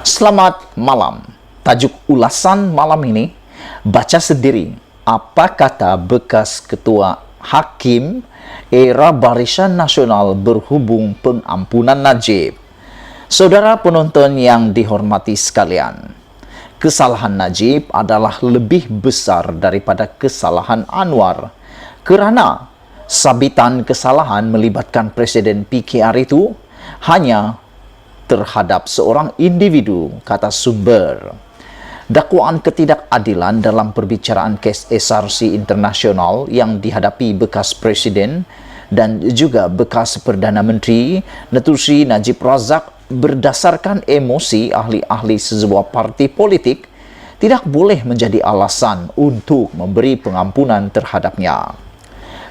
Selamat malam. Tajuk ulasan malam ini, baca sendiri apa kata bekas ketua Hakim era Barisan Nasional berhubung pengampunan Najib. Saudara penonton yang dihormati sekalian, kesalahan Najib adalah lebih besar daripada kesalahan Anwar kerana sabitan kesalahan melibatkan Presiden PKR itu hanya terhadap seorang individu, kata sumber. Dakwaan ketidakadilan dalam perbicaraan kes SRC internasional yang dihadapi bekas Presiden dan juga bekas Perdana Menteri Natusi Najib Razak berdasarkan emosi ahli-ahli sebuah parti politik tidak boleh menjadi alasan untuk memberi pengampunan terhadapnya.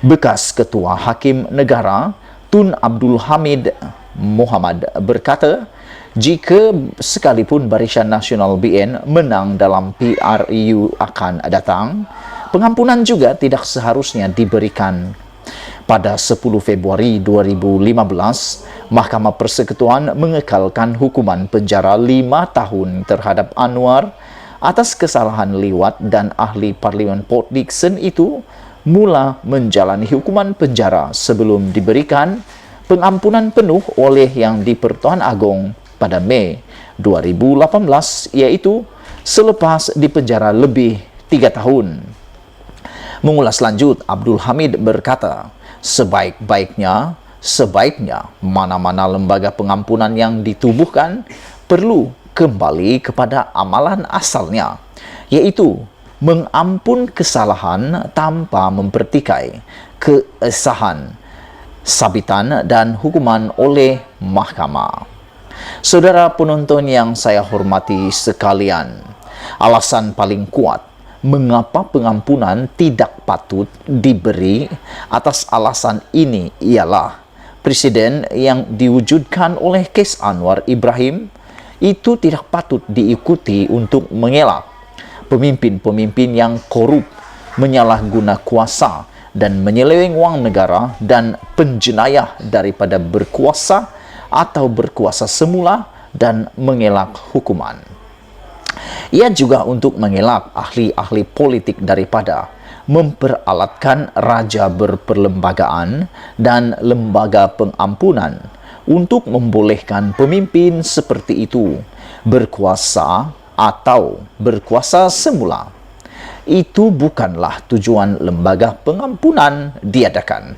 Bekas Ketua Hakim Negara Tun Abdul Hamid Muhammad berkata, jika sekalipun Barisan Nasional BN menang dalam PRU akan datang, pengampunan juga tidak seharusnya diberikan. Pada 10 Februari 2015, Mahkamah Persekutuan mengekalkan hukuman penjara 5 tahun terhadap Anwar atas kesalahan liwat dan ahli Parlimen Port Dickson itu mula menjalani hukuman penjara sebelum diberikan pengampunan penuh oleh Yang di-Pertuan Agong pada Mei 2018, iaitu selepas dipenjara lebih 3 tahun. Mengulas lanjut, Abdul Hamid berkata, sebaiknya mana-mana lembaga pengampunan yang ditubuhkan perlu kembali kepada amalan asalnya, iaitu mengampun kesalahan tanpa mempertikai keesahan, sabitan dan hukuman oleh mahkamah. Saudara penonton yang saya hormati sekalian, alasan paling kuat mengapa pengampunan tidak patut diberi atas alasan ini ialah Presiden yang diwujudkan oleh kes Anwar Ibrahim itu tidak patut diikuti untuk mengelak pemimpin-pemimpin yang korup, menyalahguna kuasa dan menyeleweng wang negara dan penjenayah daripada berkuasa atau berkuasa semula dan mengelak hukuman. Ia juga untuk mengelak ahli-ahli politik daripada memperalatkan raja berperlembagaan dan lembaga pengampunan untuk membolehkan pemimpin seperti itu berkuasa atau berkuasa semula. Itu bukanlah tujuan lembaga pengampunan diadakan,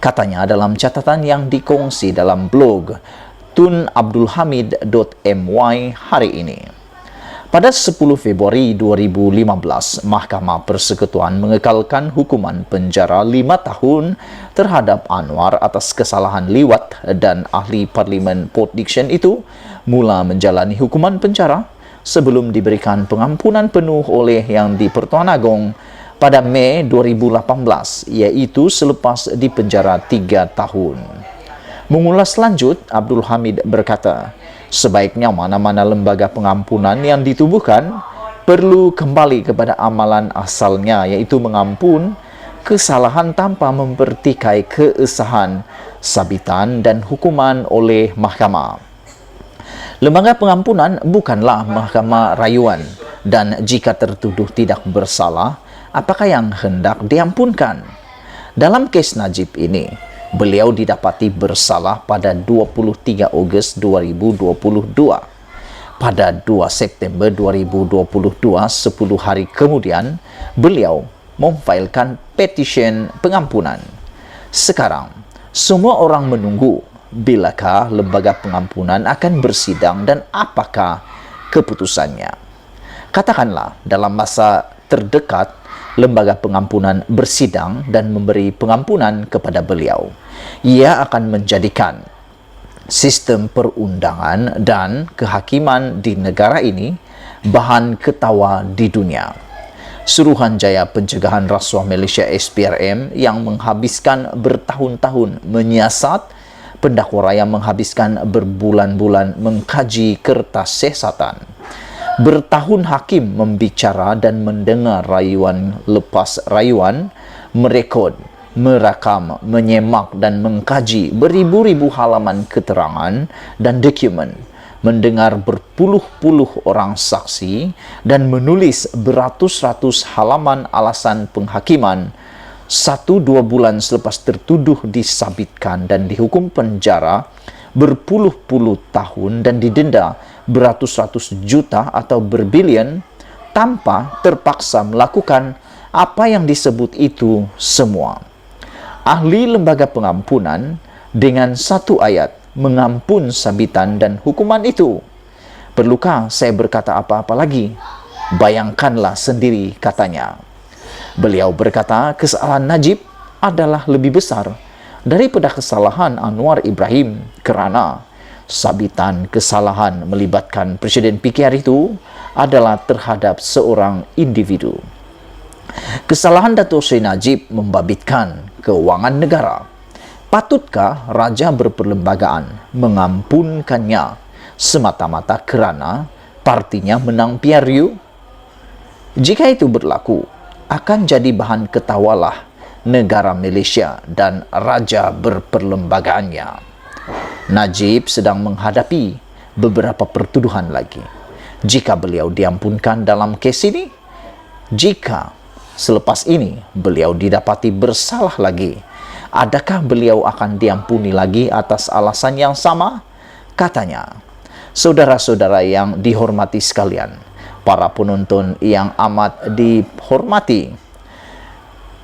katanya dalam catatan yang dikongsi dalam blog tunabdulhamid.my hari ini. Pada 10 Februari 2015, Mahkamah Persekutuan mengekalkan hukuman penjara 5 tahun terhadap Anwar atas kesalahan liwat dan ahli Parlimen Port Dickson itu mula menjalani hukuman penjara sebelum diberikan pengampunan penuh oleh Yang di-Pertuan Agong pada Mei 2018, iaitu selepas dipenjara 3 tahun. Mengulas lanjut, Abdul Hamid berkata, sebaiknya mana-mana lembaga pengampunan yang ditubuhkan perlu kembali kepada amalan asalnya, iaitu mengampun kesalahan tanpa mempertikai keesahan, sabitan dan hukuman oleh mahkamah. Lembaga pengampunan bukanlah mahkamah rayuan, dan jika tertuduh tidak bersalah, apakah yang hendak diampunkan? Dalam kes Najib ini, beliau didapati bersalah pada 23 Ogos 2022. Pada 2 September 2022, 10 hari kemudian, beliau memfailkan petisyen pengampunan. Sekarang, semua orang menunggu bilakah lembaga pengampunan akan bersidang dan apakah keputusannya. Katakanlah dalam masa terdekat lembaga pengampunan bersidang dan memberi pengampunan kepada beliau. Ia akan menjadikan sistem perundangan dan kehakiman di negara ini bahan ketawa di dunia. Suruhanjaya Pencegahan Rasuah Malaysia SPRM yang menghabiskan bertahun-tahun menyiasat, pendakwa raya menghabiskan berbulan-bulan mengkaji kertas siasatan. Bertahun hakim membicara dan mendengar rayuan lepas rayuan, merekod, merakam, menyemak dan mengkaji beribu-ribu halaman keterangan dan dokumen mendengar berpuluh-puluh orang saksi dan menulis beratus-ratus halaman alasan penghakiman 1-2 bulan selepas tertuduh disabitkan dan dihukum penjara berpuluh-puluh tahun dan didenda beratus-ratus juta atau berbilion tanpa terpaksa melakukan apa yang disebut itu semua. Ahli lembaga pengampunan dengan satu ayat mengampun sabitan dan hukuman itu. Perlukah saya berkata apa-apa lagi? Bayangkanlah sendiri, katanya. Beliau berkata kesalahan Najib adalah lebih besar daripada kesalahan Anwar Ibrahim kerana sabitan kesalahan melibatkan Presiden PKR itu adalah terhadap seorang individu. Kesalahan Datuk Seri Najib membabitkan keuangan negara. Patutkah Raja berperlembagaan mengampunkannya semata-mata kerana partinya menang PRU? Jika itu berlaku, akan jadi bahan ketawalah negara Malaysia dan Raja berperlembagaannya. Najib sedang menghadapi beberapa pertuduhan lagi. Jika beliau diampunkan dalam kes ini, jika selepas ini beliau didapati bersalah lagi, adakah beliau akan diampuni lagi atas alasan yang sama? Katanya. Saudara-saudara yang dihormati sekalian, para penonton yang amat dihormati,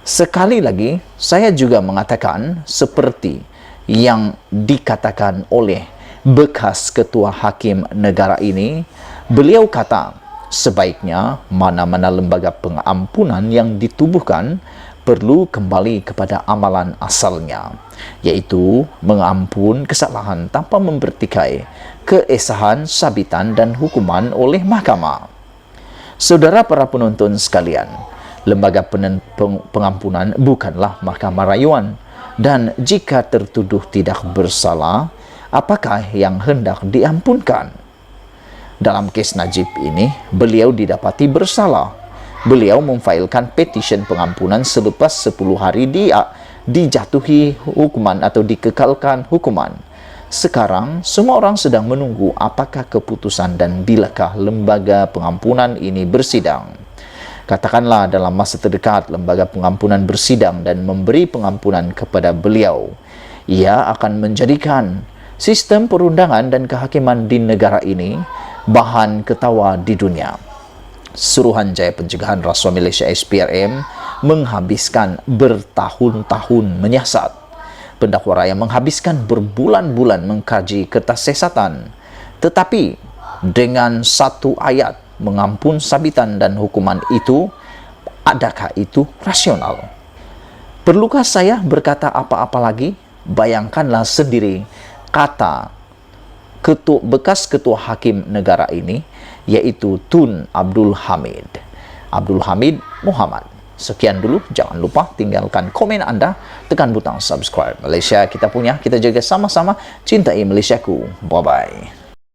sekali lagi saya juga mengatakan seperti yang dikatakan oleh bekas ketua hakim negara ini. Beliau kata, sebaiknya mana-mana lembaga pengampunan yang ditubuhkan perlu kembali kepada amalan asalnya, yaitu mengampun kesalahan tanpa mempertikai keesahan, sabitan dan hukuman oleh mahkamah. Saudara para penonton sekalian, lembaga pengampunan bukanlah mahkamah rayuan, dan jika tertuduh tidak bersalah, apakah yang hendak diampunkan? Dalam kes Najib ini, beliau didapati bersalah. Beliau memfailkan petisyen pengampunan selepas 10 hari dia dijatuhi hukuman atau dikekalkan hukuman. Sekarang, semua orang sedang menunggu apakah keputusan dan bilakah lembaga pengampunan ini bersidang. Katakanlah dalam masa terdekat lembaga pengampunan bersidang dan memberi pengampunan kepada beliau. Ia akan menjadikan sistem perundangan dan kehakiman di negara ini bahan ketawa di dunia. Suruhanjaya Pencegahan Rasuah Malaysia SPRM menghabiskan bertahun-tahun menyiasat. Pendakwa raya menghabiskan berbulan-bulan mengkaji kertas siasatan. Tetapi dengan satu ayat mengampun sabitan dan hukuman itu, adakah itu rasional? Perlukah saya berkata apa-apa lagi? Bayangkanlah sendiri kata bekas ketua hakim negara ini, yaitu Tun Abdul Hamid. Abdul Hamid Muhammad. Sekian dulu, jangan lupa tinggalkan komen anda, tekan butang subscribe. Malaysia kita punya, kita jaga sama-sama, cintai Malaysiaku. Bye-bye.